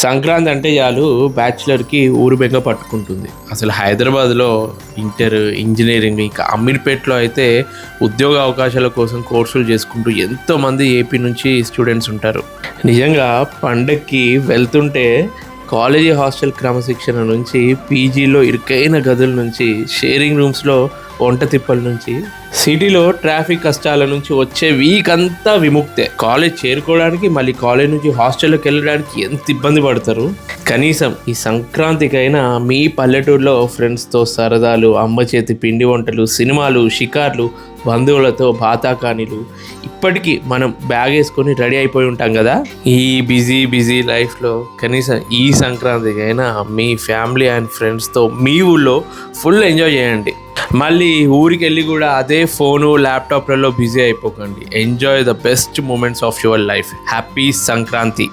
సంక్రాంతి అంటే చాలు బ్యాచులర్కి ఊరు బెంగ పట్టుకుంటుంది. అసలు హైదరాబాద్లో ఇంటర్, ఇంజనీరింగ్, ఇంకా అమీర్పేట్లో అయితే ఉద్యోగ అవకాశాల కోసం కోర్సులు చేసుకుంటూ ఎంతోమంది ఏపీ నుంచి స్టూడెంట్స్ ఉంటారు. నిజంగా పండక్కి వెళ్తుంటే కాలేజీ హాస్టల్ క్రమశిక్షణ నుంచి, పీజీలో ఇరుకైన గదుల నుంచి, షేరింగ్ రూమ్స్లో వంట తిప్పల నుంచి, సిటీలో ట్రాఫిక్ కష్టాల నుంచి వచ్చే వీక్ అంతా విముక్తే. కాలేజ్ చేరుకోవడానికి, మళ్ళీ కాలేజ్ నుంచి హాస్టల్లోకి వెళ్ళడానికి ఎంత ఇబ్బంది పడతారు. కనీసం ఈ సంక్రాంతికైనా మీ పల్లెటూరులో ఫ్రెండ్స్తో సరదాలు, అమ్మ చేతి పిండి వంటలు, సినిమాలు, షికార్లు, బంధువులతో బాతాకానీలు. ఇప్పటికీ మనం బ్యాగ్ వేసుకొని రెడీ అయిపోయి ఉంటాం కదా. ఈ బిజీ లైఫ్లో కనీసం ఈ సంక్రాంతికైనా మీ ఫ్యామిలీ అండ్ ఫ్రెండ్స్తో మీ ఊళ్ళో ఫుల్ ఎంజాయ్ చేయండి. మళ్ళీ ఊరికి వెళ్ళి కూడా అదే ఫోను, ల్యాప్టాప్లలో బిజీ అయిపోకండి. Enjoy the best moments of your life. Happy Sankranti.